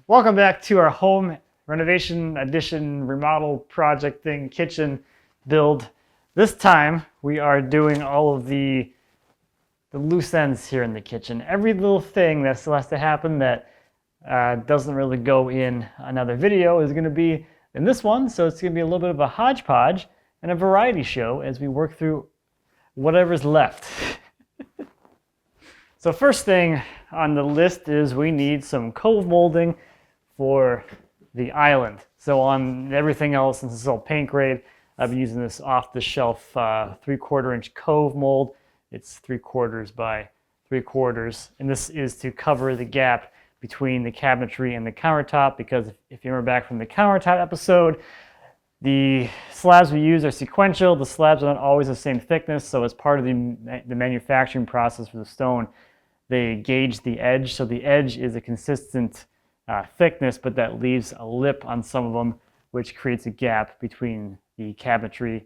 Welcome back to our home renovation, addition, remodel project thing, kitchen build. This time we are doing all of the loose ends here in the kitchen. Every little thing that still has to happen that doesn't really go in another video is going to be in this one. So it's going to be a little bit of a hodgepodge and a variety show as we work through whatever's left. So first thing on the list is we need some cove molding for the island. So on everything else, since it's all paint grade, I've been using this off-the-shelf 3/4 inch cove mold. It's 3/4 by 3/4, and this is to cover the gap between the cabinetry and the countertop, because if you remember back from the countertop episode, the slabs we use are sequential. The slabs are not always the same thickness, so as part of the manufacturing process for the stone, they gauge the edge. So the edge is a consistent thickness, but that leaves a lip on some of them, which creates a gap between the cabinetry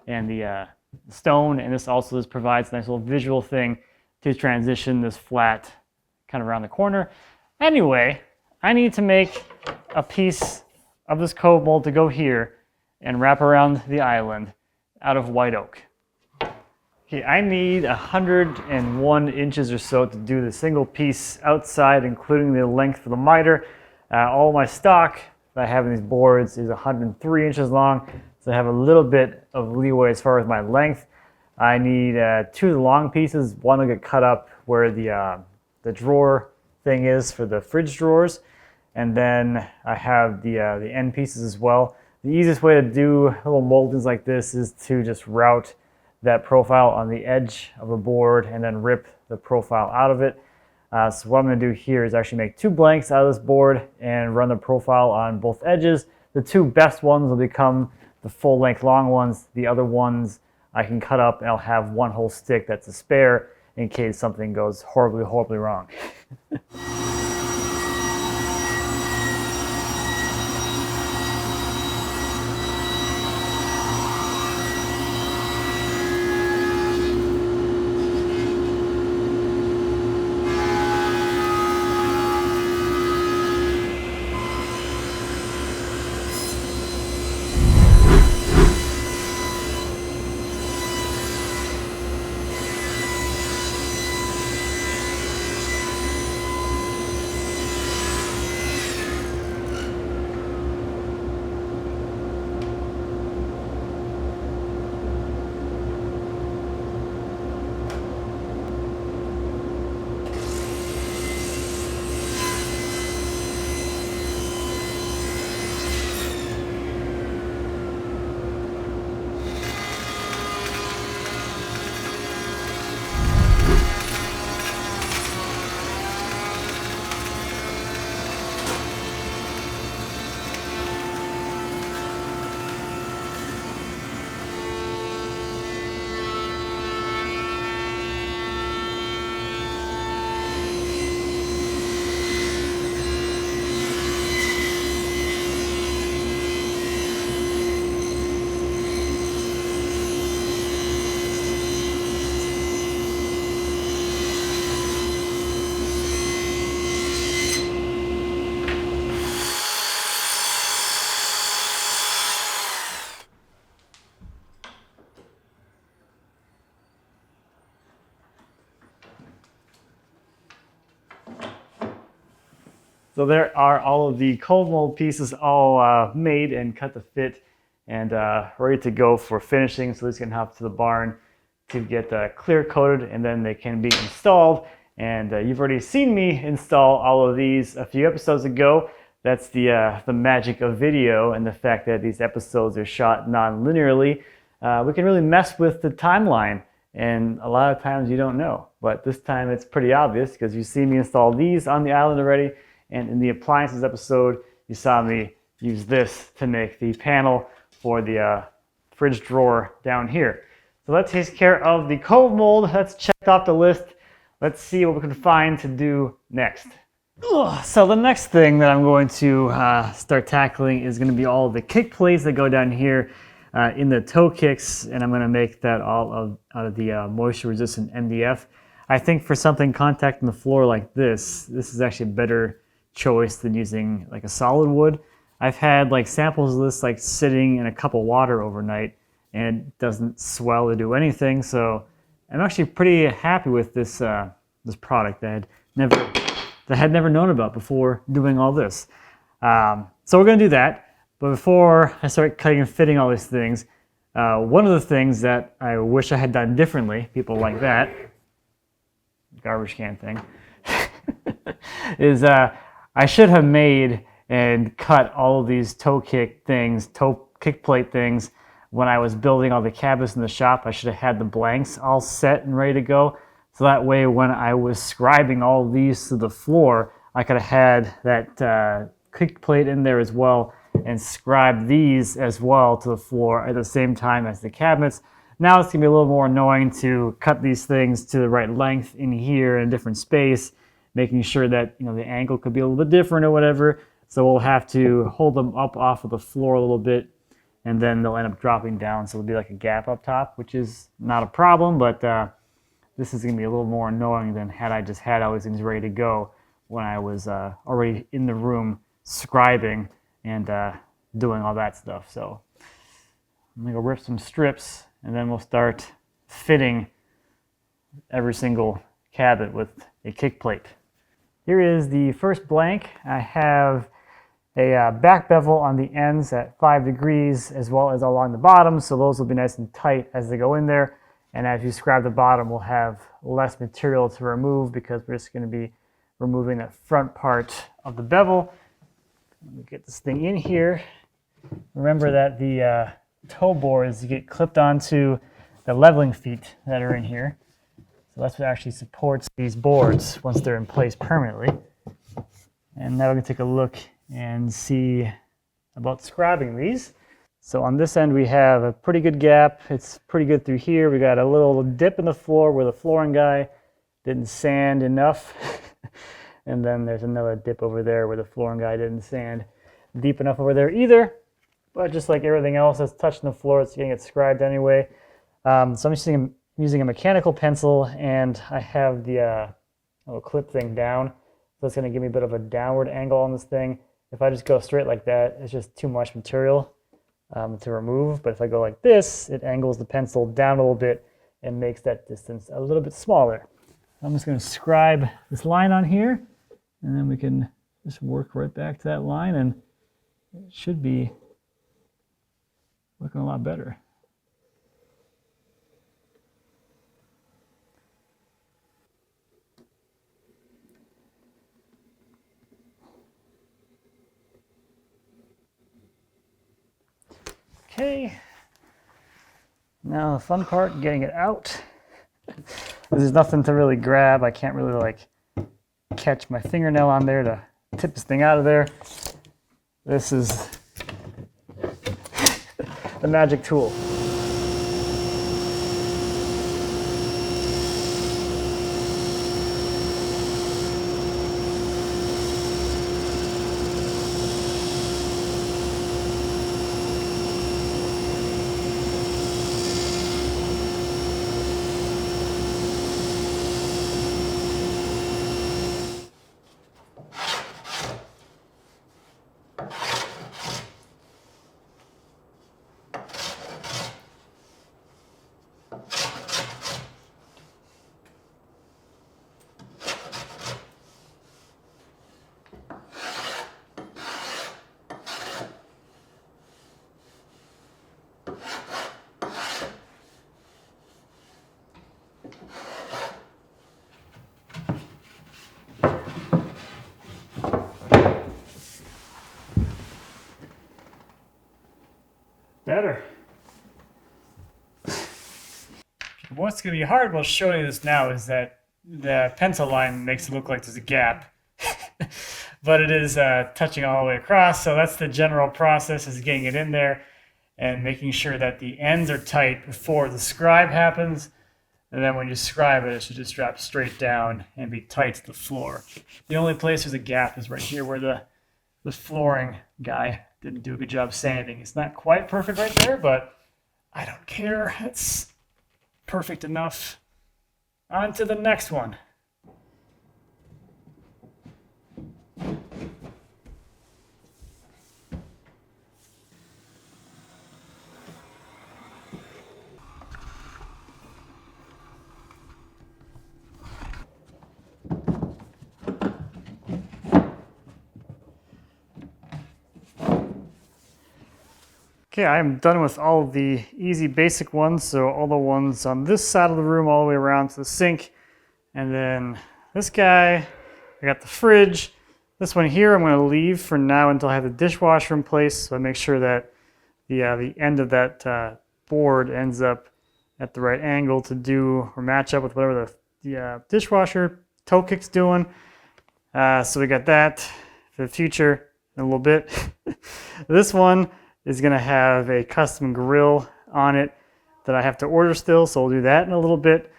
and the stone. And this also provides a nice little visual thing to transition this flat kind of around the corner. Anyway, I need to make a piece of this cove mold to go here and wrap around the island out of white oak. Okay, I need 101 inches or so to do the single piece outside, including the length for the miter. All my stock that I have in these boards is 103 inches long, so I have a little bit of leeway as far as my length. I need 2 of the long pieces. One will get cut up where the drawer thing is for the fridge drawers, and then I have the end pieces as well. The easiest way to do little moldings like this is to just route that profile on the edge of a board and then rip the profile out of it. So what I'm going to do here is actually make 2 blanks out of this board and run the profile on both edges. The 2 best ones will become the full length long ones. The other ones I can cut up, and I'll have one whole stick that's a spare in case something goes horribly, horribly wrong. So there are all of the cove mold pieces all made and cut to fit and ready to go for finishing. So these can hop to the barn to get clear coated, and then they can be installed. And you've already seen me install all of these a few episodes ago. That's the magic of video and the fact that these episodes are shot non-linearly. We can really mess with the timeline, and a lot of times you don't know. But this time it's pretty obvious because you see me install these on the island already. And in the appliances episode, you saw me use this to make the panel for the fridge drawer down here. So that takes care of the cove mold. That's checked off the list. Let's see what we can find to do next. So the next thing that I'm going to start tackling is going to be all the kick plates that go down here in the toe kicks, and I'm going to make that all out of the moisture resistant MDF. I think for something contacting the floor like this is actually a better choice than using like a solid wood. I've had like samples of this like sitting in a cup of water overnight and it doesn't swell or do anything. So I'm actually pretty happy with this this product that I had never known about before doing all this. So we're gonna do that. But before I start cutting and fitting all these things, one of the things that I wish I had done differently, people like that, garbage can thing, is I should have made and cut all of these toe kick plate things when I was building all the cabinets in the shop. I should have had the blanks all set and ready to go. So that way when I was scribing all these to the floor, I could have had that kick plate in there as well and scribe these as well to the floor at the same time as the cabinets. Now it's gonna be a little more annoying to cut these things to the right length in here in a different space, making sure that the angle could be a little bit different or whatever. So we'll have to hold them up off of the floor a little bit, and then they'll end up dropping down. So it'll be like a gap up top, which is not a problem, but this is gonna be a little more annoying than had I just had all these things ready to go when I was already in the room scribing and doing all that stuff. So I'm gonna go rip some strips and then we'll start fitting every single cabinet with a kick plate. Here is the first blank. I have a back bevel on the ends at 5 degrees as well as along the bottom, so those will be nice and tight as they go in there. And as you scribe the bottom, we'll have less material to remove because we're just going to be removing that front part of the bevel. Let me get this thing in here. Remember that the toe boards get clipped onto the leveling feet that are in here. So that's what actually supports these boards once they're in place permanently. And now we're going to take a look and see about scribing these. So on this end we have a pretty good gap. It's pretty good through here. We got a little dip in the floor where the flooring guy didn't sand enough. And then there's another dip over there where the flooring guy didn't sand deep enough over there either. But just like everything else that's touching the floor, it's going to get scribed anyway. So I'm using a mechanical pencil, and I have the little clip thing down. So it's going to give me a bit of a downward angle on this thing. If I just go straight like that, it's just too much material to remove. But if I go like this, it angles the pencil down a little bit and makes that distance a little bit smaller. I'm just going to scribe this line on here, and then we can just work right back to that line, and it should be looking a lot better. Okay, now the fun part, getting it out. There's nothing to really grab. I can't really like catch my fingernail on there to tip this thing out of there. This is the magic tool. Better. What's going to be hard about showing this now is that the pencil line makes it look like there's a gap. But it is touching all the way across, so that's the general process, is getting it in there and making sure that the ends are tight before the scribe happens. And then when you scribe it, it should just drop straight down and be tight to the floor. The only place there's a gap is right here where the flooring guy didn't do a good job sanding. It's not quite perfect right there, but I don't care. It's perfect enough. On to the next one. Okay, I'm done with all of the easy basic ones. So all the ones on this side of the room all the way around to the sink. And then this guy, I got the fridge. This one here I'm going to leave for now until I have the dishwasher in place. So I make sure that the end of that board ends up at the right angle to do or match up with whatever the dishwasher toe kick's doing. So we got that for the future in a little bit. This one is going to have a custom grill on it that I have to order still, so we'll do that in a little bit.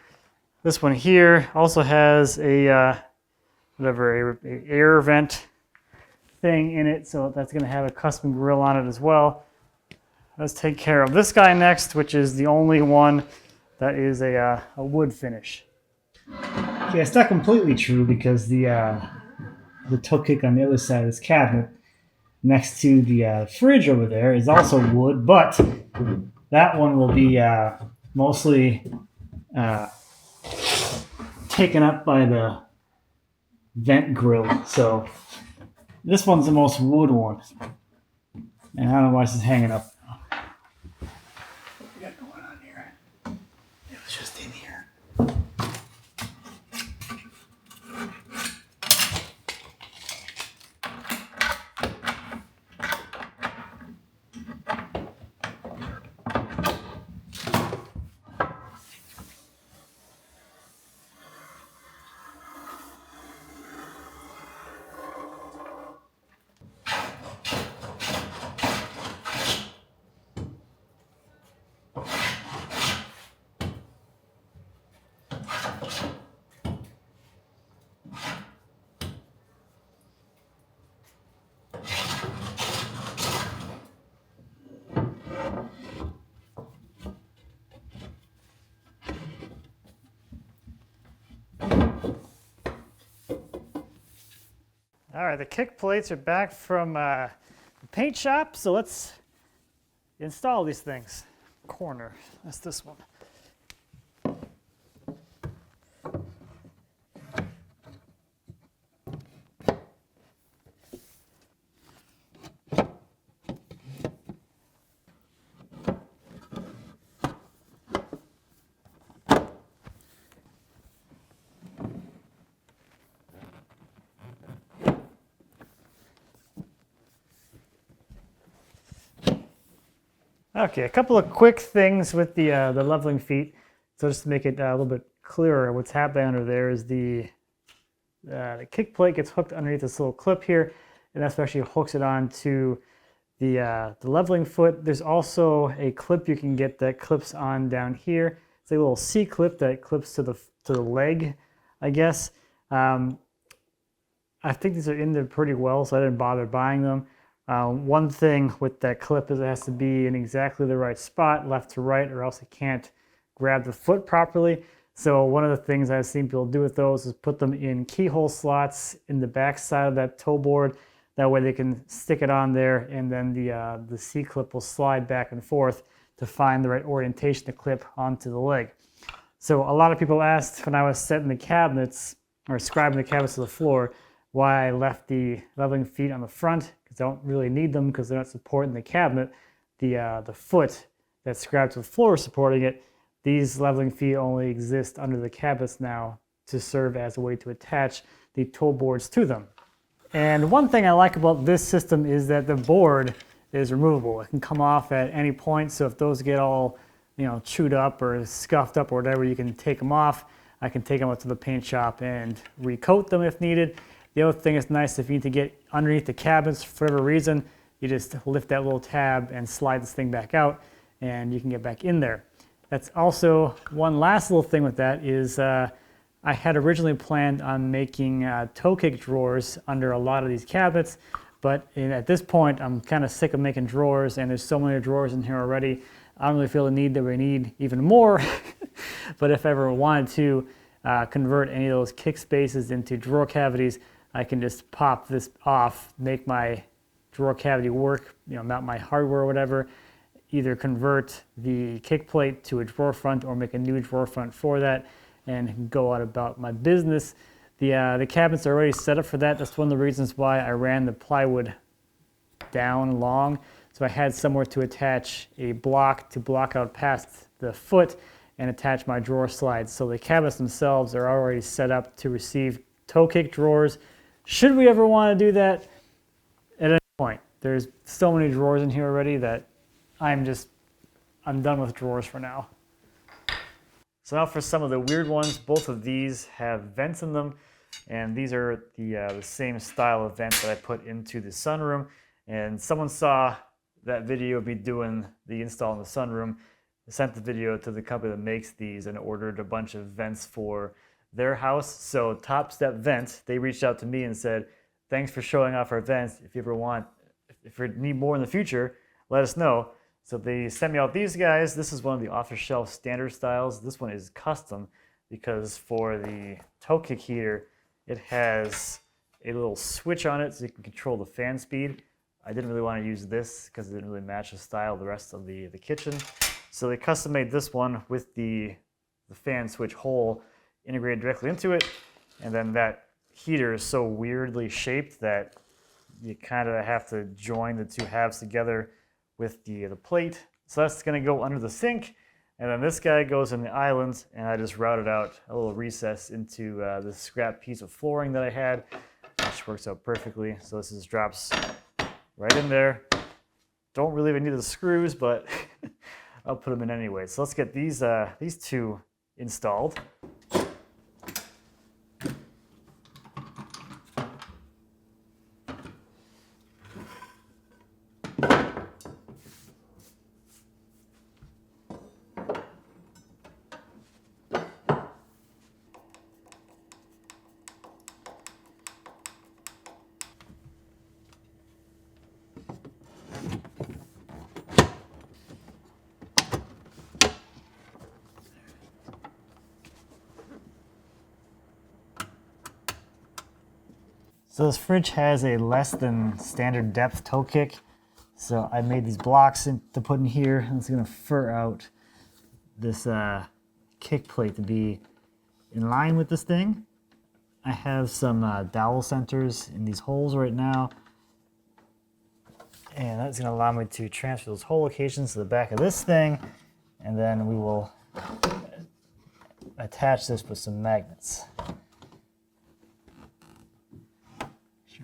This one here also has a air vent thing in it, so that's going to have a custom grill on it as well. Let's take care of this guy next, which is the only one that is a wood finish. Okay, it's not completely true because the toe kick on the other side of this cabinet next to the fridge over there is also wood, but that one will be mostly taken up by the vent grill. So this one's the most wood one. And I don't know why this is hanging up. What we got going on here? It was just in here. All right, the kick plates are back from the paint shop, so let's install these things. Corner, that's this one. Okay, a couple of quick things with the leveling feet. So just to make it a little bit clearer, what's happening under there is the kick plate gets hooked underneath this little clip here, and that's what actually hooks it onto the leveling foot. There's also a clip you can get that clips on down here. It's a little C clip that clips to the leg, I guess. I think these are in there pretty well, so I didn't bother buying them. One thing with that clip is it has to be in exactly the right spot, left to right, or else it can't grab the foot properly. So one of the things I've seen people do with those is put them in keyhole slots in the back side of that toe board. That way they can stick it on there, and then the C-clip will slide back and forth to find the right orientation to clip onto the leg. So a lot of people asked when I was setting the cabinets, or scribing the cabinets to the floor, why I left the leveling feet on the front, because I don't really need them because they're not supporting the cabinet. The foot that's scribed to the floor is supporting it. These leveling feet only exist under the cabinets now to serve as a way to attach the toe boards to them. And one thing I like about this system is that the board is removable. It can come off at any point, so if those get all chewed up or scuffed up or whatever, you can take them off. I can take them up to the paint shop and recoat them if needed. The other thing is nice if you need to get underneath the cabinets for whatever reason, you just lift that little tab and slide this thing back out and you can get back in there. That's also one last little thing with that is I had originally planned on making toe kick drawers under a lot of these cabinets, but at this point I'm kind of sick of making drawers, and there's so many drawers in here already. I don't really feel the need that we need even more, but if I ever wanted to convert any of those kick spaces into drawer cavities, I can just pop this off, make my drawer cavity work, mount my hardware or whatever, either convert the kick plate to a drawer front or make a new drawer front for that and go out about my business. The cabinets are already set up for that. That's one of the reasons why I ran the plywood down long, So I had somewhere to attach a block to block out past the foot and attach my drawer slides. So the cabinets themselves are already set up to receive toe kick drawers. Should we ever want to do that? At any point. There's so many drawers in here already that I'm done with drawers for now. So now for some of the weird ones. Both of these have vents in them, and these are the same style of vent that I put into the sunroom. And someone saw that video of me doing the install in the sunroom, sent the video to the company that makes these, and ordered a bunch of vents for their house. So Top Step Vent, they reached out to me and said, thanks for showing off our vents. If you need more in the future, let us know. So they sent me out these guys. This is one of the off-the-shelf standard styles. This one is custom because for the toe kick heater, it has a little switch on it so you can control the fan speed. I didn't really want to use this because it didn't really match the style of the rest of the kitchen. So they custom made this one with the fan switch hole integrated directly into it. And then that heater is so weirdly shaped that you kind of have to join the two halves together with the plate. So that's going to go under the sink. And then this guy goes in the island, and I just routed out a little recess into this scrap piece of flooring that I had, which works out perfectly. So this just drops right in there. Don't really even need the screws, but I'll put them in anyway. So let's get these two installed. So this fridge has a less than standard depth toe kick. So I made these blocks to put in here, and it's going to fur out this kick plate to be in line with this thing. I have some dowel centers in these holes right now, and that's going to allow me to transfer those hole locations to the back of this thing, and then we will attach this with some magnets.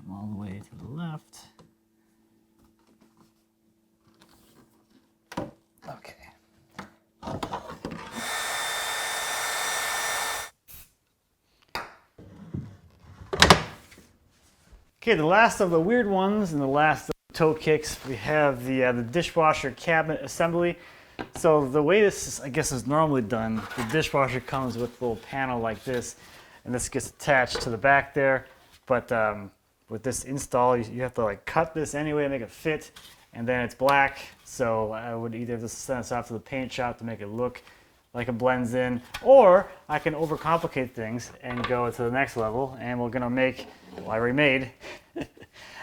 All the way to the left. Okay. Okay, the last of the weird ones and the last of the toe kicks, we have the dishwasher cabinet assembly. So the way this, I guess, is normally done, the dishwasher comes with a little panel like this, and this gets attached to the back there. But with this install, you have to like cut this anyway to make it fit, and then it's black. So I would either just send this off to the paint shop to make it look like it blends in, or I can overcomplicate things and go to the next level. And we're gonna make, well, I already made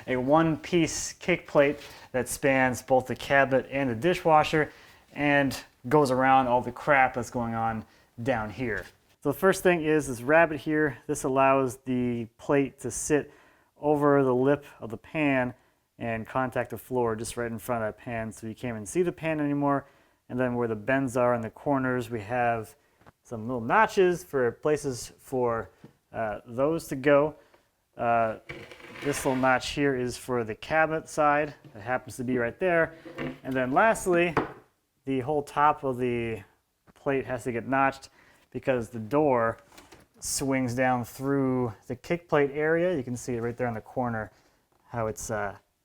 a one-piece kick plate that spans both the cabinet and the dishwasher and goes around all the crap that's going on down here. So the first thing is this rabbet here. This allows the plate to sit over the lip of the pan and contact the floor just right in front of that pan, so you can't even see the pan anymore. And then where the bends are in the corners, we have some little notches for places for those to go. This little notch here is for the cabinet side. It happens to be right there. And then lastly, the whole top of the plate has to get notched because the door swings down through the kick plate area. You can see it right there in the corner, how it's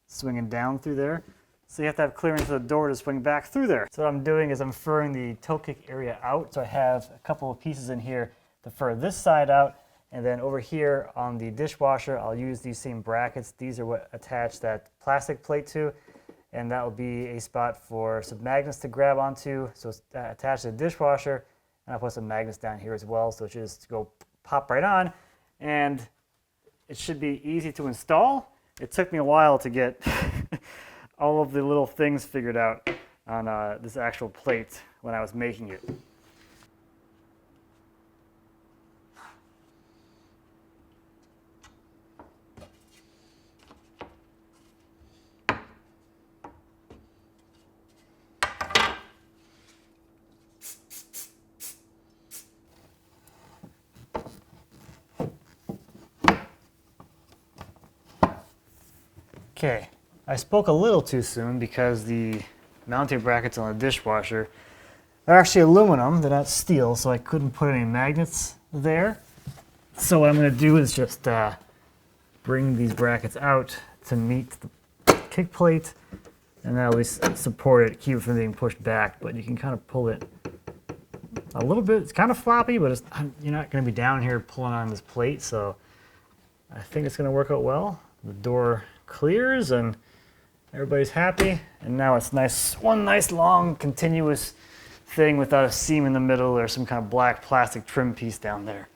swinging down through there. So you have to have clearance for the door to swing back through there. So what I'm doing is I'm furring the toe kick area out. So I have a couple of pieces in here to fur this side out. And then over here on the dishwasher, I'll use these same brackets. These are what attach that plastic plate to. And that will be a spot for some magnets to grab onto. So it's attached to the dishwasher. And I'll put some magnets down here as well. So it should just go pop right on. And it should be easy to install. It took me a while to get all of the little things figured out on this actual plate when I was making it. Okay, I spoke a little too soon because the mounting brackets on the dishwasher are actually aluminum, they're not steel, so I couldn't put any magnets there. So what I'm going to do is just bring these brackets out to meet the kick plate, and that at least support it, keep it from being pushed back, but you can kind of pull it a little bit. It's kind of floppy, but you're not going to be down here pulling on this plate, so I think it's going to work out well. The door clears and everybody's happy, and now it's one nice long continuous thing without a seam in the middle or some kind of black plastic trim piece down there.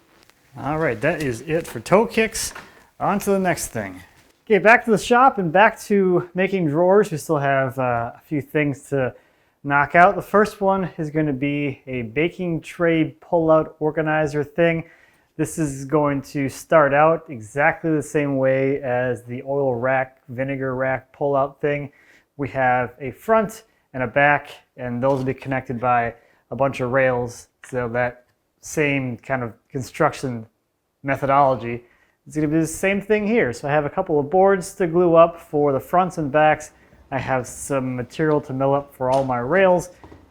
All right, that is it for toe kicks. On to the next thing. Okay, back to the shop and back to making drawers. We still have a few things to knock out. The first one is going to be a baking tray pull-out organizer thing. This is going to start out exactly the same way as the oil rack, vinegar rack pull-out thing. We have a front and a back, and those will be connected by a bunch of rails, so that same kind of construction methodology is going to be the same thing here. So I have a couple of boards to glue up for the fronts and backs. I have some material to mill up for all my rails,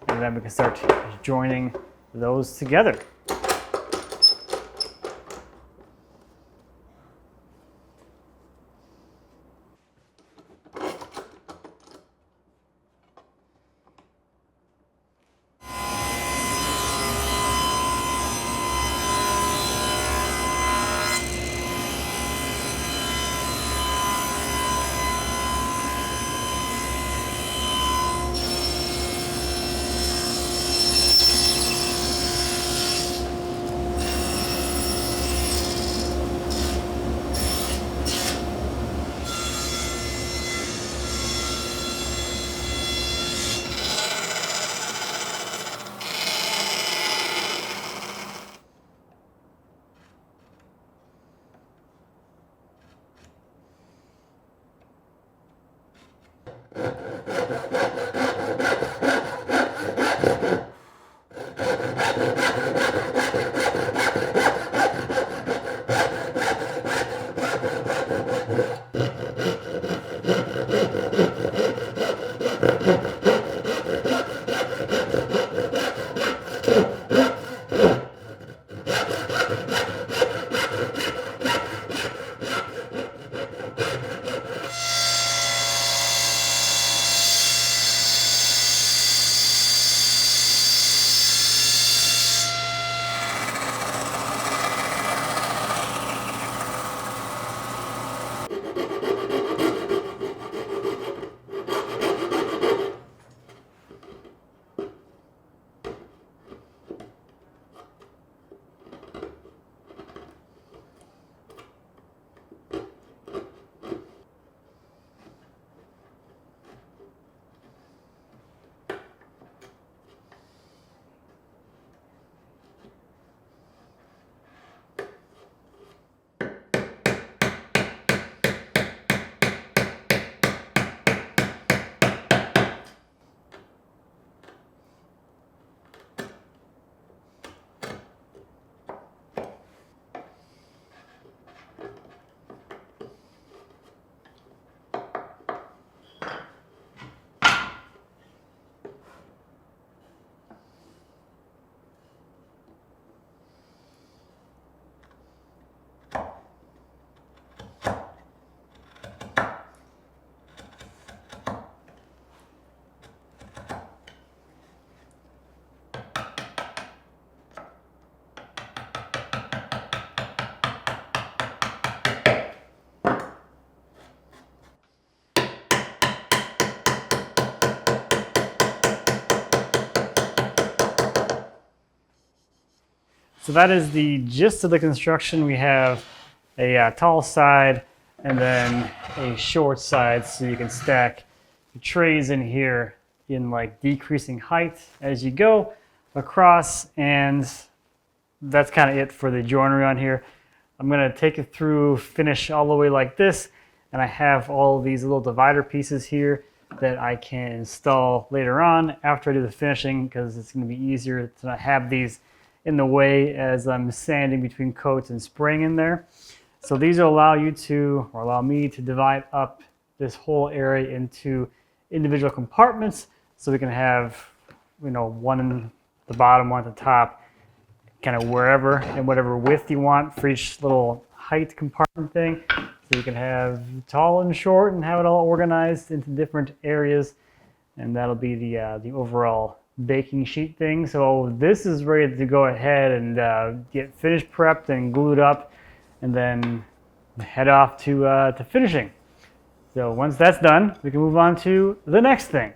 and then we can start joining those together. So that is the gist of the construction. We have a tall side and then a short side, so you can stack the trays in here in like decreasing height as you go across, and that's kind of it for the joinery on here. I'm going to take it through, finish all the way like this, and I have all these little divider pieces here that I can install later on after I do the finishing, because it's going to be easier to not have these in the way as I'm sanding between coats and spraying in there. So these will allow you to, or allow me to divide up this whole area into individual compartments, so we can have, you know, one in the bottom, one at the top, kind of wherever and whatever width you want for each little height compartment thing. So you can have tall and short and have it all organized into different areas. And that'll be the overall baking sheet thing. So this is ready to go ahead and get finished, prepped, and glued up, and then head off to finishing. So once that's done, we can move on to the next thing.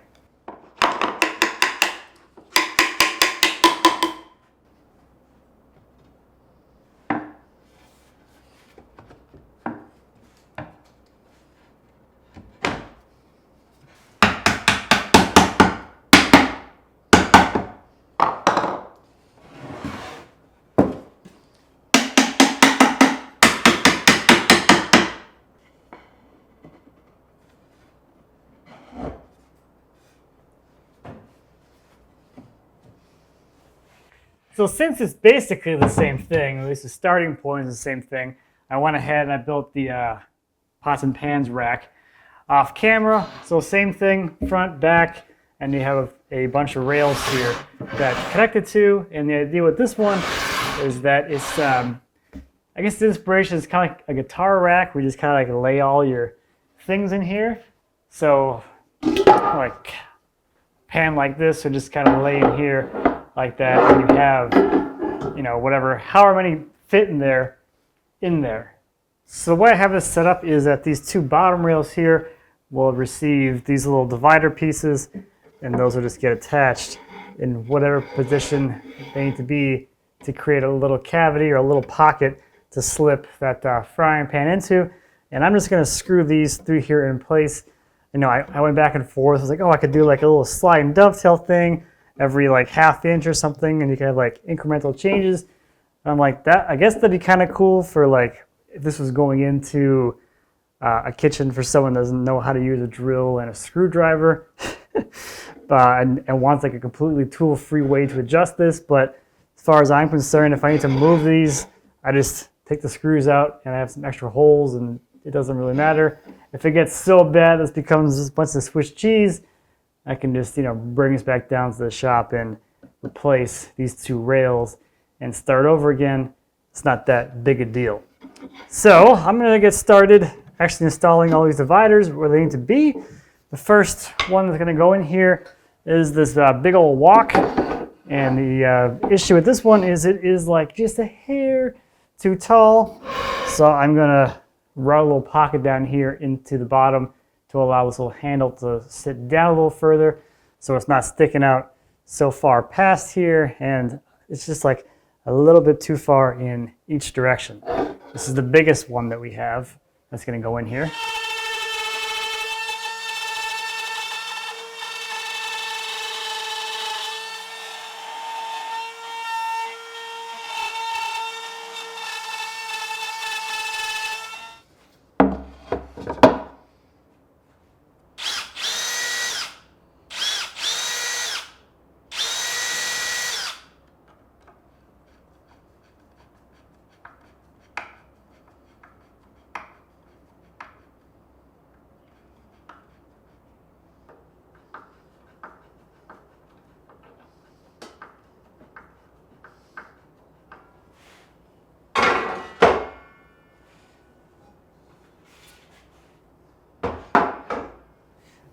So since it's basically the same thing, at least the starting point is the same thing, I went ahead and I built the pots and pans rack off camera. So same thing, front, back, and you have a bunch of rails here that connected to. And the idea with this one is that it's, I guess the inspiration is kind of like a guitar rack where you just kind of like lay all your things in here. So like pan like this, so just kind of lay in here like that, and you have, you know, whatever, however many fit in there. So the way I have this set up is that these two bottom rails here will receive these little divider pieces, and those will just get attached in whatever position they need to be to create a little cavity or a little pocket to slip that frying pan into. And I'm just going to screw these through here in place. You know, I went back and forth. I was like, oh, I could do like a little slide and dovetail thing every like half inch or something, and you can have like incremental changes. And I'm like, that, I guess that'd be kind of cool for like if this was going into a kitchen for someone that doesn't know how to use a drill and a screwdriver and wants like a completely tool-free way to adjust this. But as far as I'm concerned, if I need to move these, I just take the screws out and I have some extra holes, and it doesn't really matter. If it gets so bad this becomes just a bunch of Swiss cheese, I can just, you know, bring this back down to the shop and replace these two rails and start over again. It's not that big a deal. So I'm going to get started actually installing all these dividers where they need to be. The first one that's going to go in here is this big old wok. And the issue with this one is it is like just a hair too tall. So I'm going to route a little pocket down here into the bottom to allow this little handle to sit down a little further so it's not sticking out so far past here, and it's just like a little bit too far in each direction. This is the biggest one that we have that's going to go in here.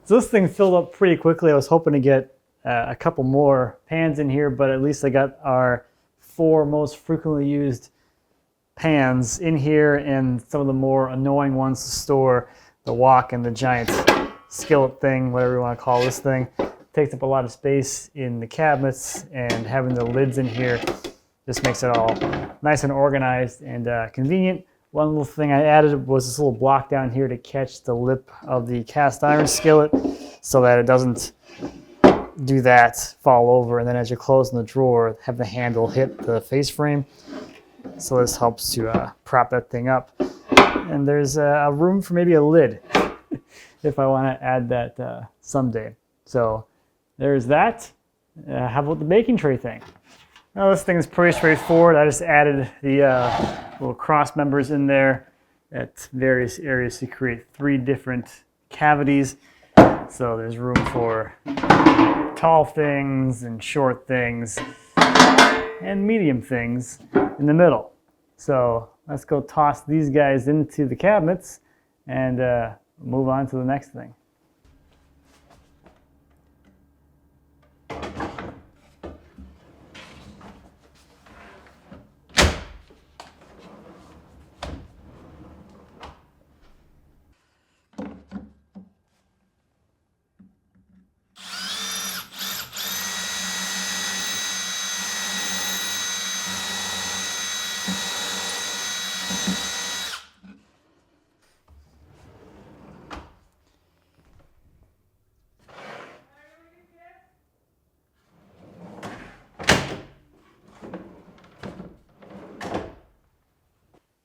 So this thing filled up pretty quickly. I was hoping to get a couple more pans in here, but at least I got our 4 most frequently used pans in here, and some of the more annoying ones to store, the wok and the giant skillet thing, whatever you want to call this thing. Takes up a lot of space in the cabinets, and having the lids in here just makes it all nice and organized and convenient. One little thing I added was this little block down here to catch the lip of the cast iron skillet so that it doesn't do that, fall over, and then as you're closing the drawer, have the handle hit the face frame. So this helps to prop that thing up. And there's a room for maybe a lid if I want to add that someday. So there's that. How about the baking tray thing? Now this thing is pretty straightforward. I just added the little cross members in there at various areas to create 3 different cavities. So there's room for tall things and short things and medium things in the middle. So let's go toss these guys into the cabinets and move on to the next thing.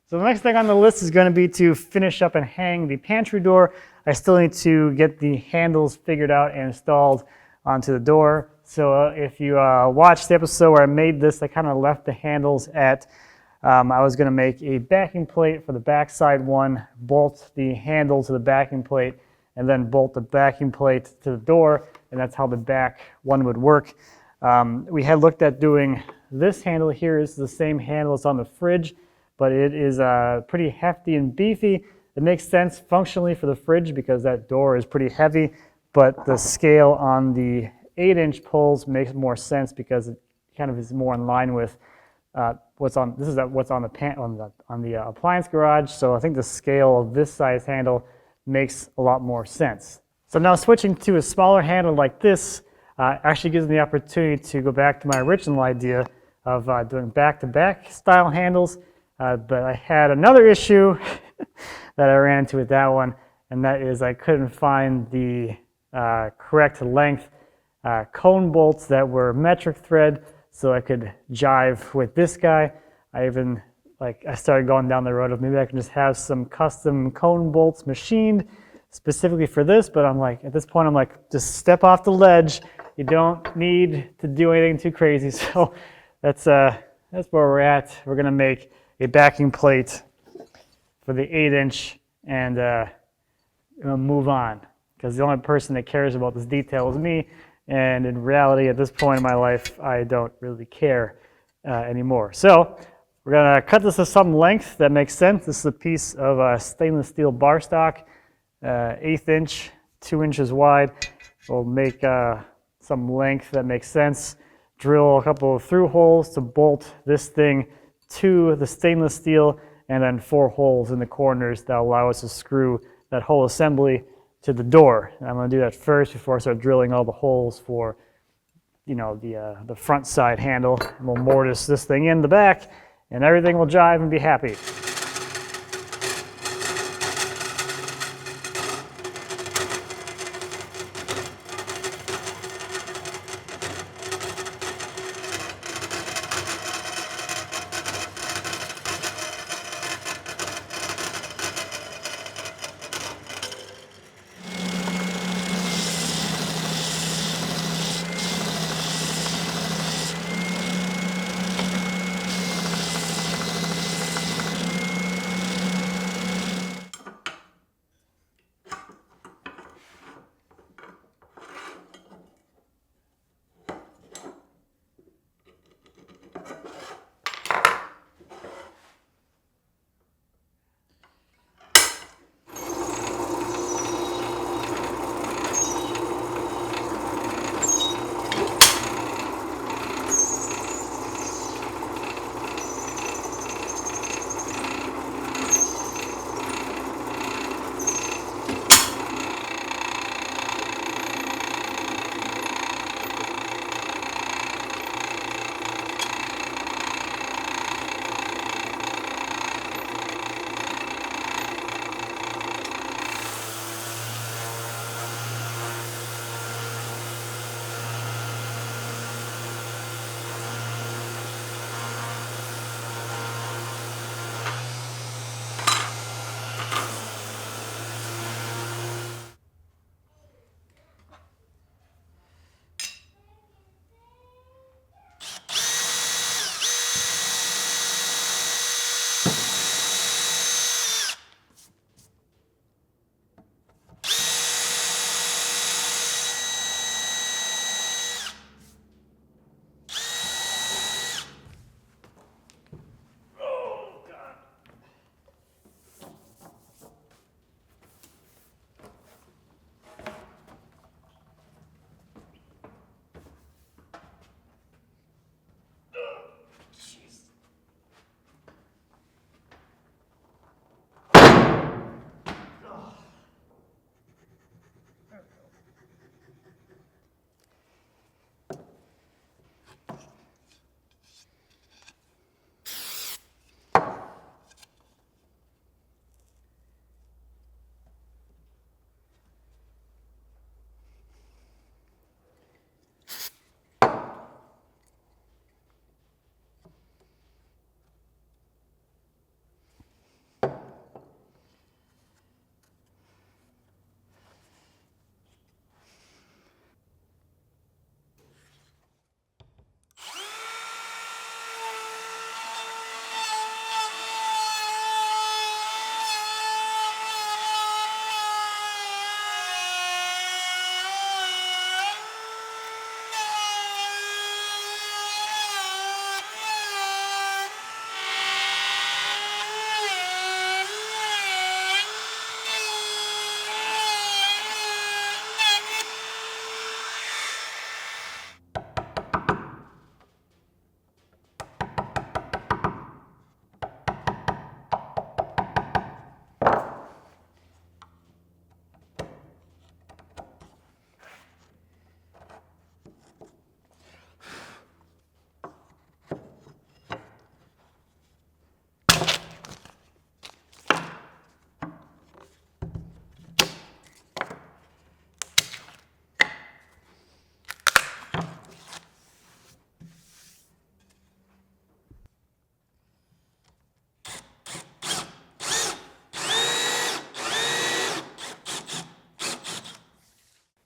So the next thing on the list is going to be to finish up and hang the pantry door. I still need to get the handles figured out and installed onto the door. So if you watched the episode where I made this, I kind of left the handles at, I was going to make a backing plate for the backside one, bolt the handle to the backing plate, and then bolt the backing plate to the door, and that's how the back one would work. We had looked at doing this handle here. This is the same handle as on the fridge, but it is pretty hefty and beefy. It makes sense functionally for the fridge because that door is pretty heavy, but the scale on the 8-inch pulls makes more sense because it kind of is more in line with what's on the appliance garage. So I think the scale of this size handle makes a lot more sense. So now switching to a smaller handle like this actually gives me the opportunity to go back to my original idea of doing back-to-back style handles. But I had another issue that I ran into with that one, and that is I couldn't find the correct length cone bolts that were metric thread so I could jive with this guy. I started going down the road of maybe I can just have some custom cone bolts machined specifically for this, but I'm like, at this point I'm like, just step off the ledge. You don't need to do anything too crazy. So that's where we're at. We're gonna make a backing plate for the 8-inch and move on, because the only person that cares about this detail is me, and in reality at this point in my life I don't really care anymore. So we're gonna cut this to some length that makes sense. This is a piece of stainless steel bar stock, 1/8 inch, 2 inches wide. We'll make some length that makes sense. Drill a couple of through holes to bolt this thing to the stainless steel, and then 4 holes in the corners that allow us to screw that whole assembly to the door. And I'm going to do that first before I start drilling all the holes for, the front side handle. And we'll mortise this thing in the back, and everything will jive and be happy.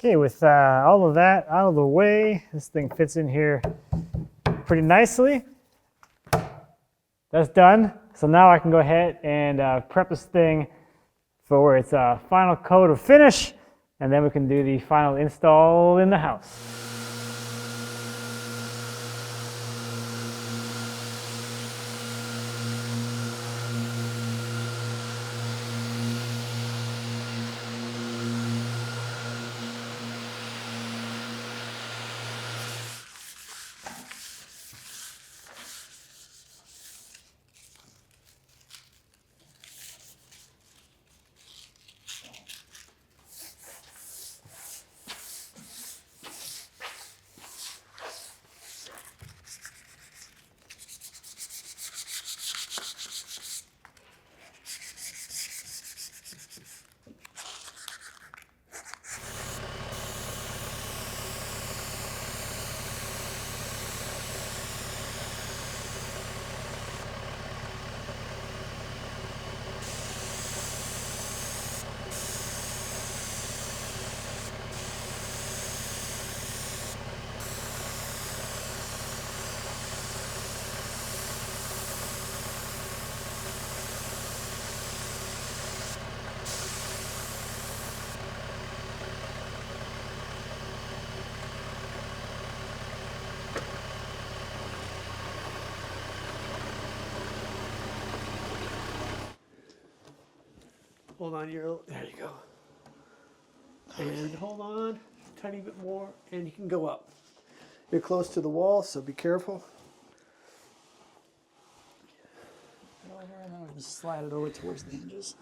Okay, with all of that out of the way, this thing fits in here pretty nicely. That's done. So now I can go ahead and prep this thing for its final coat of finish, and then we can do the final install in the house. Hold on, there you go. And hold on, a tiny bit more, and you can go up. You're close to the wall, so be careful. Over, and then we just slide it over towards the hinges.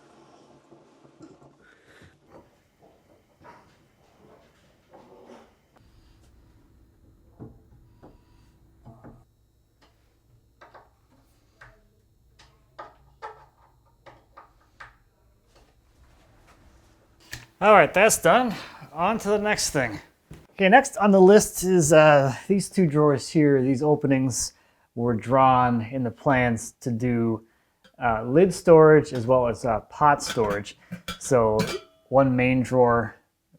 All right, that's done. On to the next thing. Okay, next on the list is these two drawers here. These openings were drawn in the plans to do lid storage as well as pot storage. So one main drawer,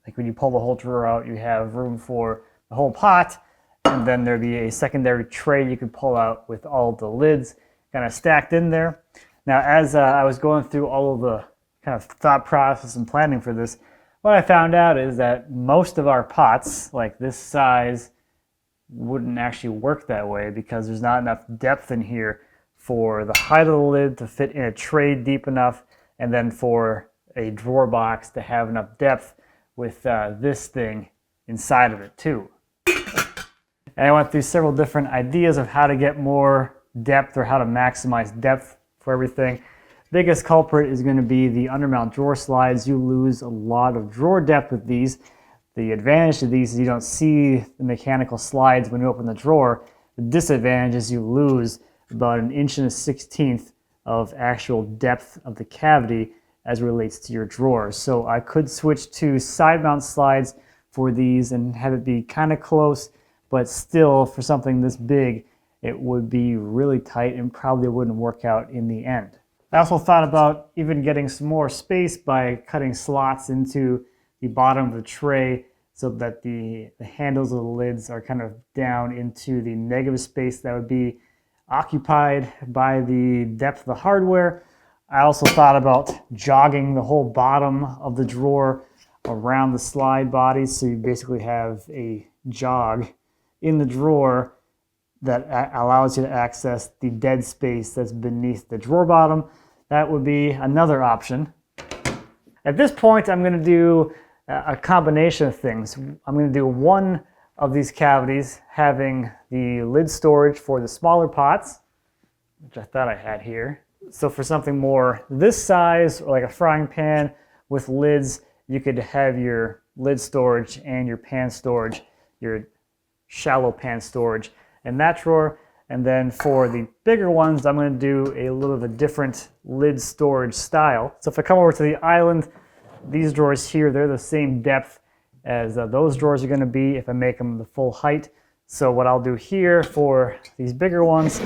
like when you pull the whole drawer out, you have room for the whole pot, and then there'd be a secondary tray you could pull out with all the lids kind of stacked in there. Now, as I was going through all of the kind of thought process and planning for this, what I found out is that most of our pots, like this size, wouldn't actually work that way because there's not enough depth in here for the height of the lid to fit in a tray deep enough, and then for a drawer box to have enough depth with this thing inside of it too. And I went through several different ideas of how to get more depth or how to maximize depth for everything. Biggest culprit is going to be the undermount drawer slides. You lose a lot of drawer depth with these. The advantage to these is you don't see the mechanical slides when you open the drawer. The disadvantage is you lose about 1.1/16 inches of actual depth of the cavity as it relates to your drawers. So I could switch to side mount slides for these and have it be kind of close, but still for something this big, it would be really tight and probably wouldn't work out in the end. I also thought about even getting some more space by cutting slots into the bottom of the tray so that the handles of the lids are kind of down into the negative space that would be occupied by the depth of the hardware. I also thought about jogging the whole bottom of the drawer around the slide bodies, so you basically have a jog in the drawer that allows you to access the dead space that's beneath the drawer bottom. That would be another option. At this point, I'm going to do a combination of things. I'm going to do one of these cavities having the lid storage for the smaller pots, which I thought I had here. So for something more this size, or like a frying pan with lids, you could have your lid storage and your pan storage, your shallow pan storage in that drawer. And then for the bigger ones, I'm going to do a little bit of a different lid storage style. So if I come over to the island, these drawers here, they're the same depth as those drawers are going to be if I make them the full height. So what I'll do here for these bigger ones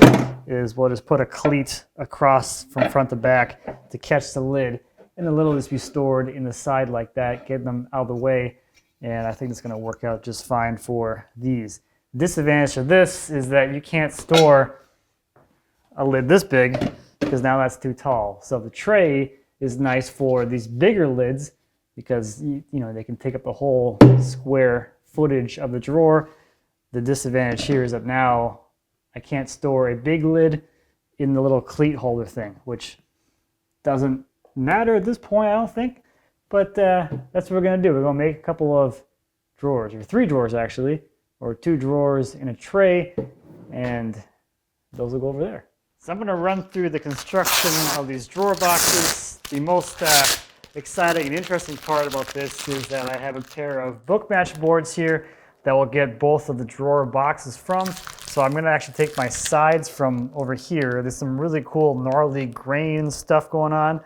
is we'll just put a cleat across from front to back to catch the lid, and the lid will just be stored in the side like that, get them out of the way and I think it's going to work out just fine for these. Disadvantage of this is that you can't store a lid this big because now that's too tall. So the tray is nice for these bigger lids because you know they can take up the whole square footage of the drawer. The disadvantage here is that now I can't store a big lid in the little cleat holder thing, which doesn't matter at this point, I don't think. But that's what we're going to do. We're going to make a couple of drawers, or 3 drawers actually, or 2 drawers in a tray, and those will go over there. So I'm going to run through the construction of these drawer boxes. The most exciting and interesting part about this is that I have a pair of book match boards here that will get both of the drawer boxes from. So I'm going to actually take my sides from over here. There's some really cool gnarly grain stuff going on.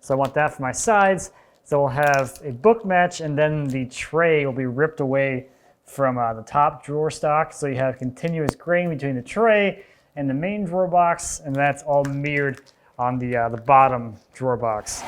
So I want that for my sides. So we'll have a book match, and then the tray will be ripped away from the top drawer stock. So you have continuous grain between the tray and the main drawer box, and that's all mirrored on the bottom drawer box.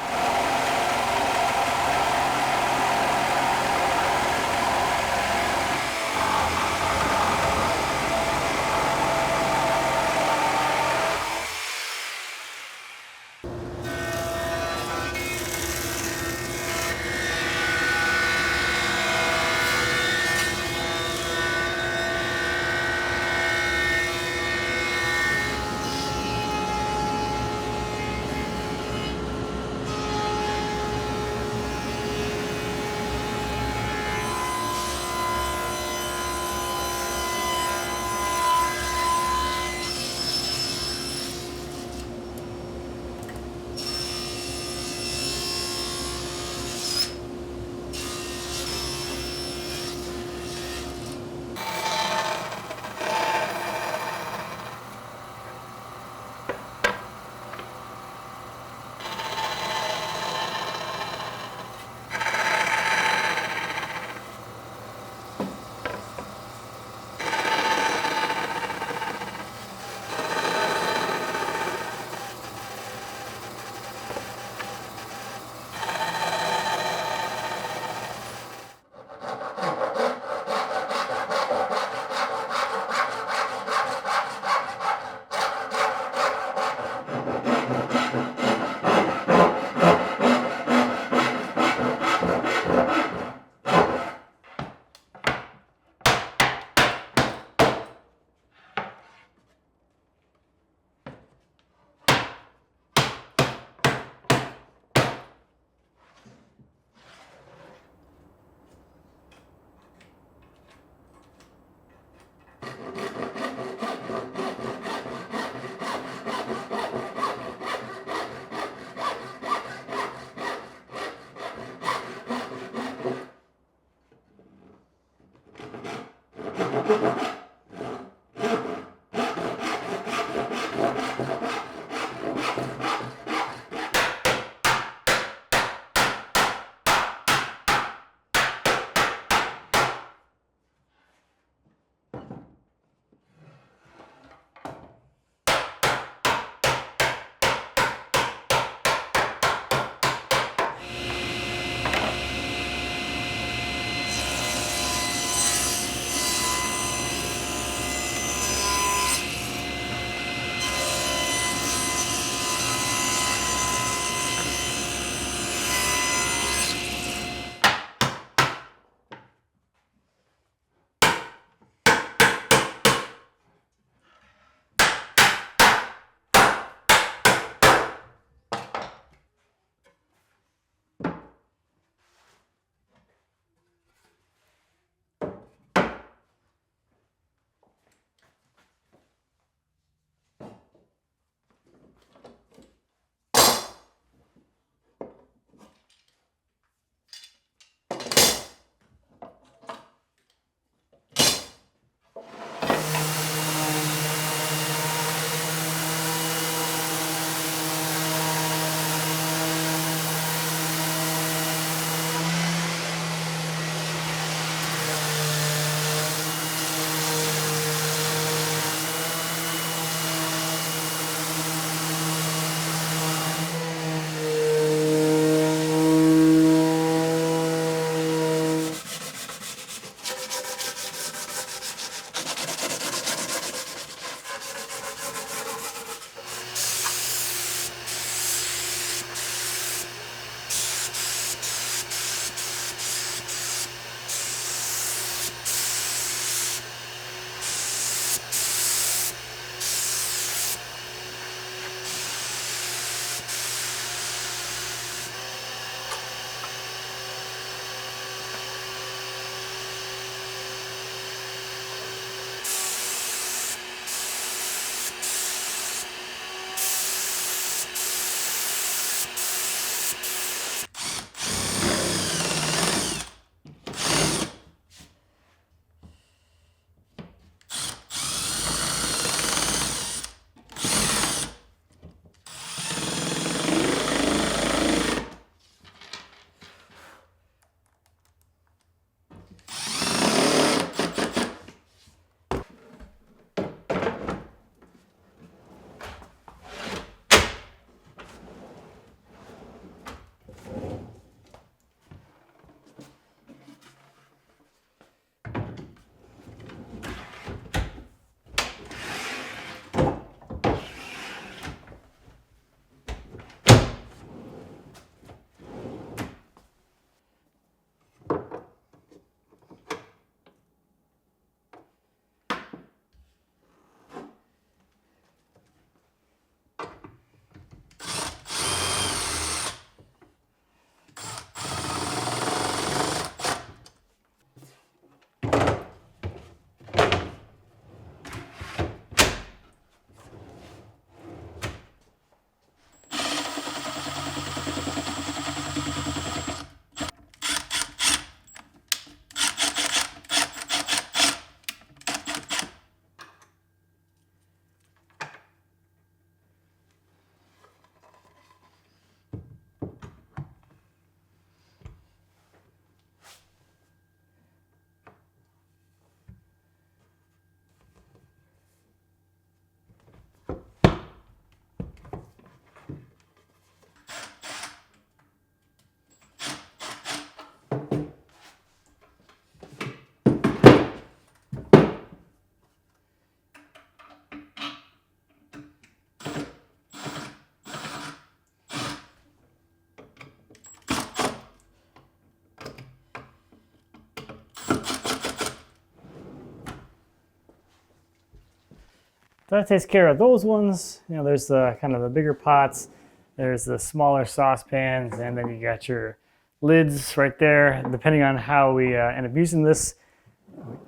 that takes care of those ones. You know, there's the kind of the bigger pots, there's the smaller saucepans, and then you got your lids right there. Depending on how we end up using this,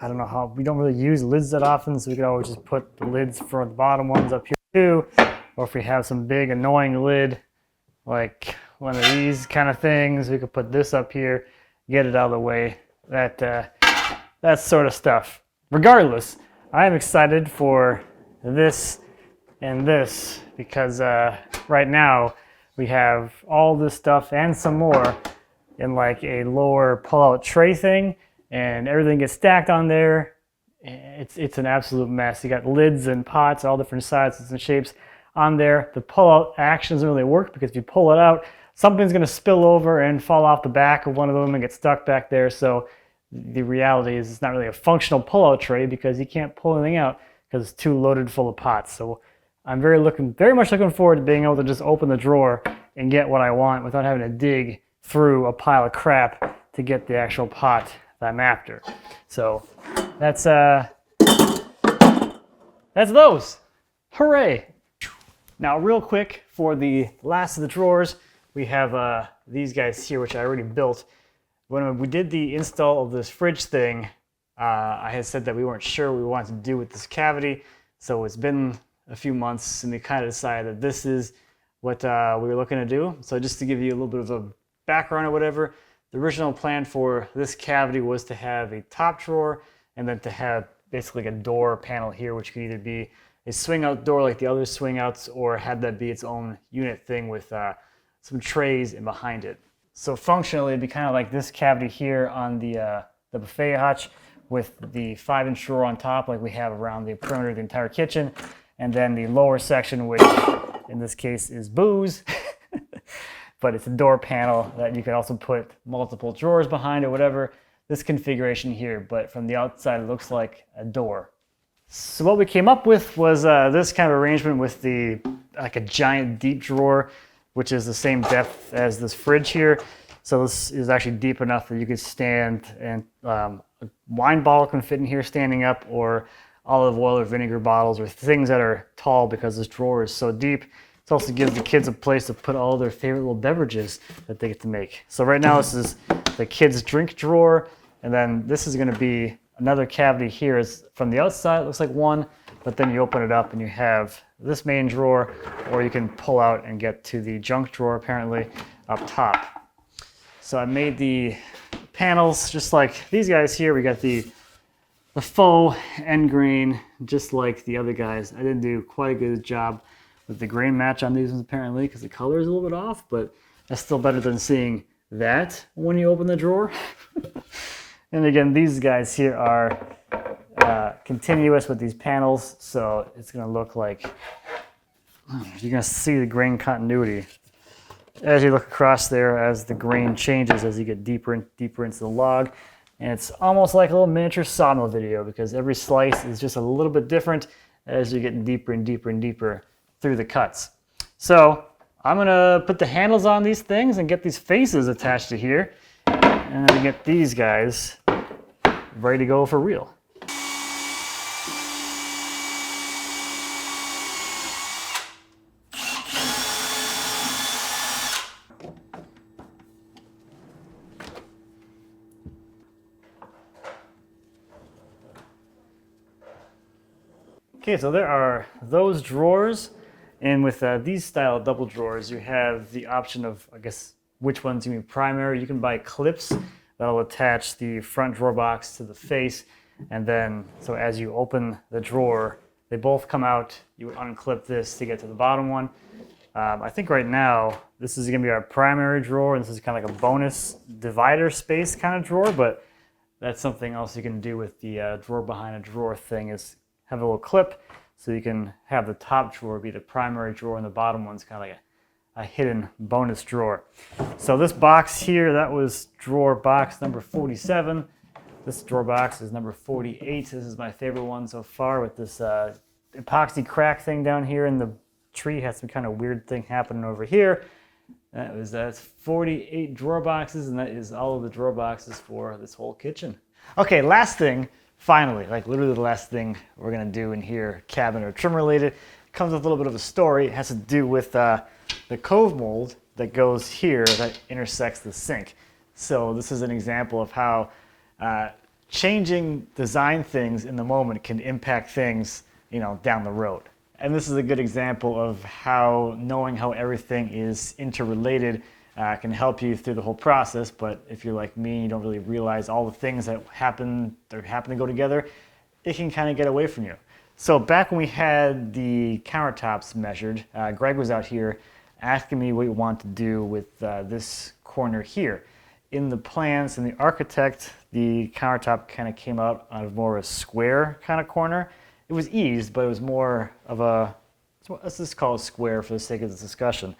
I don't know how, we don't really use lids that often, so we could always just put the lids for the bottom ones up here too. Or if we have some big annoying lid, like one of these kind of things, we could put this up here, get it out of the way, that sort of stuff. Regardless, I am excited for this and this because right now we have all this stuff and some more in like a lower pull-out tray thing, and everything gets stacked on there. It's an absolute mess. You got lids and pots, all different sizes and shapes on there. The pull-out action doesn't really work because if you pull it out, something's going to spill over and fall off the back of one of them and get stuck back there. So the reality is it's not really a functional pull-out tray because you can't pull anything out because it's too loaded full of pots. So I'm very much looking forward to being able to just open the drawer and get what I want without having to dig through a pile of crap to get the actual pot that I'm after. So that's those. Hooray! Now, real quick, for the last of the drawers, we have these guys here, which I already built. When we did the install of this fridge thing, I had said that we weren't sure what we wanted to do with this cavity. So it's been a few months, and we kind of decided that this is what we were looking to do. So just to give you a little bit of a background or whatever, the original plan for this cavity was to have a top drawer and then to have basically like a door panel here, which could either be a swing out door like the other swing outs, or have that be its own unit thing with some trays in behind it. So functionally, it'd be kind of like this cavity here on the buffet hutch with the 5-inch drawer on top, like we have around the perimeter of the entire kitchen, and then the lower section, which in this case is booze, but it's a door panel that you can also put multiple drawers behind or whatever. This configuration here, but from the outside it looks like a door. So what we came up with was this kind of arrangement with like a giant deep drawer, which is the same depth as this fridge here. So this is actually deep enough that you could stand, and a wine bottle can fit in here standing up, or olive oil or vinegar bottles, or things that are tall because this drawer is so deep. It also gives the kids a place to put all their favorite little beverages that they get to make. So right now this is the kids' drink drawer, and then this is going to be another cavity here. Is from the outside it looks like one, but then you open it up and you have this main drawer, or you can pull out and get to the junk drawer apparently up top. So I made the panels just like these guys here. We got the faux end grain, just like the other guys. I didn't do quite a good job with the grain match on these ones apparently because the color is a little bit off, but that's still better than seeing that when you open the drawer. And again, these guys here are continuous with these panels, so it's going to look like you're going to see the grain continuity as you look across there as the grain changes as you get deeper and deeper into the log. And it's almost like a little miniature sawmill video because every slice is just a little bit different as you get deeper and deeper and deeper through the cuts. So I'm going to put the handles on these things and get these faces attached to here, and then get these guys ready to go for real. Okay, so there are those drawers, and with these style double drawers, you have the option of, I guess, which one's going to be primary. You can buy clips that'll attach the front drawer box to the face, and then, so as you open the drawer, they both come out. You would unclip this to get to the bottom one. I think right now, this is going to be our primary drawer, and this is kind of like a bonus divider space kind of drawer, but that's something else you can do with the drawer behind a drawer thing, is have a little clip so you can have the top drawer be the primary drawer and the bottom one's kind of like a hidden bonus drawer. So this box here, that was drawer box number 47. This drawer box is number 48. This is my favorite one so far, with this epoxy crack thing down here, and the tree has some kind of weird thing happening over here. That's 48 drawer boxes, and that is all of the drawer boxes for this whole kitchen. Okay, last thing finally, like literally the last thing we're gonna do in here, cabinet or trim related, comes with a little bit of a story. It has to do with the cove mold that goes here that intersects the sink. So this is an example of how changing design things in the moment can impact things, down the road. And this is a good example of how knowing how everything is interrelated can help you through the whole process. But if you're like me, you don't really realize all the things that happen to go together, it can kind of get away from you. So back when we had the countertops measured, Greg was out here asking me what we want to do with this corner here. In the plans and the architect, the countertop kind of came out of more of a square kind of corner. It was eased, but it was more of a, let's just call it square for the sake of this discussion.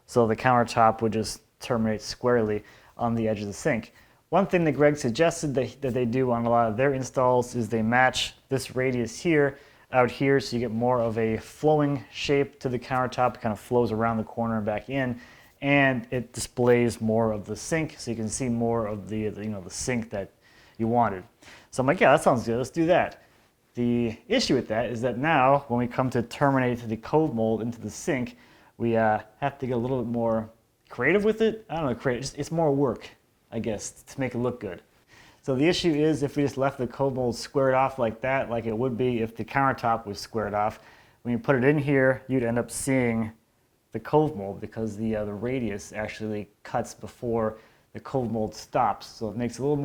So the countertop would just terminate squarely on the edge of the sink. One thing that Greg suggested that they do on a lot of their installs is they match this radius here out here, so you get more of a flowing shape to the countertop. It kind of flows around the corner and back in, and it displays more of the sink, so you can see more of the the sink that you wanted. So I'm like, yeah, that sounds good. Let's do that. The issue with that is that now, when we come to terminate the cove mold into the sink, we have to get a little bit more creative with it. I don't know, creative. It's more work, I guess, to make it look good. So the issue is if we just left the cove mold squared off like that, like it would be if the countertop was squared off, when you put it in here, you'd end up seeing the cove mold because the radius actually cuts before the cove mold stops. So it makes it a little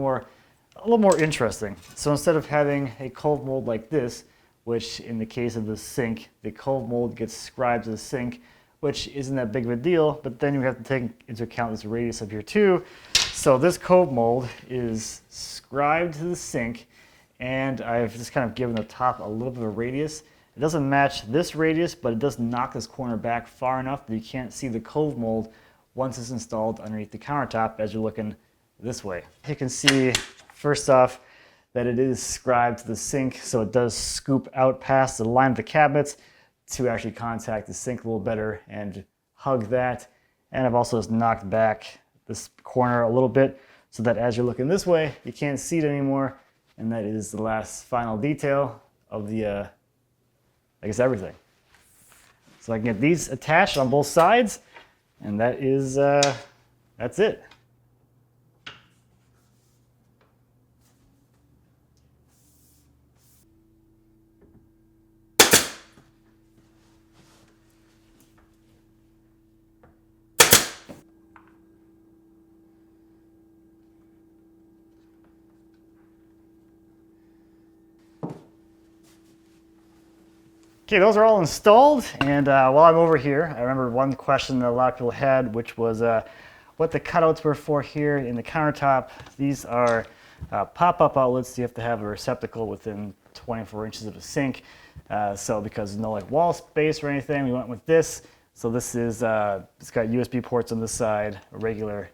more interesting. So instead of having a cove mold like this, which in the case of the sink, the cove mold gets scribed to the sink, which isn't that big of a deal, but then you have to take into account this radius up here too. So this cove mold is scribed to the sink, and I've just kind of given the top a little bit of a radius. It doesn't match this radius, but it does knock this corner back far enough that you can't see the cove mold once it's installed underneath the countertop as you're looking this way. You can see, first off, that it is scribed to the sink, so it does scoop out past the line of the cabinets to actually contact the sink a little better and hug that. And I've also just knocked back this corner a little bit so that as you're looking this way, you can't see it anymore. And that is the last final detail of the, I guess, everything. So I can get these attached on both sides, and that is, that's it. Okay, those are all installed, and while I'm over here, I remember one question that a lot of people had, which was what the cutouts were for here in the countertop. These are pop-up outlets. You have to have a receptacle within 24 inches of the sink. So because there's no like wall space or anything, we went with this. So this is, it's got USB ports on this side, a regular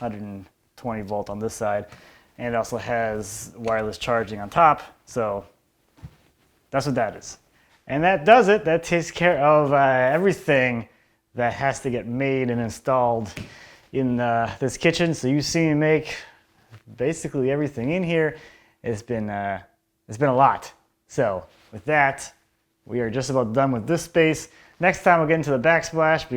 120 volt on this side, and it also has wireless charging on top. So that's what that is. And that does it. That takes care of everything that has to get made and installed in this kitchen. So you see me make basically everything in here. It's been a lot. So with that, we are just about done with this space. Next time we'll get into the backsplash,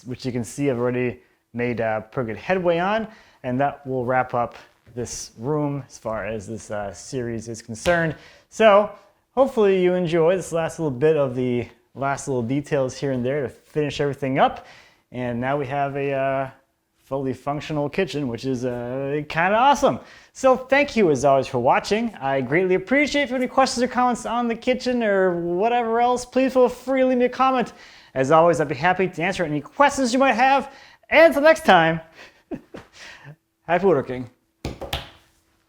which you can see I've already made pretty good headway on, and that will wrap up this room as far as this series is concerned. So hopefully you enjoy this last little bit of the last little details here and there to finish everything up. And now we have a fully functional kitchen, which is kind of awesome. So thank you as always for watching. I greatly appreciate. If you have any questions or comments on the kitchen or whatever else, please feel free to leave me a comment. As always, I'd be happy to answer any questions you might have. And until next time, happy woodworking.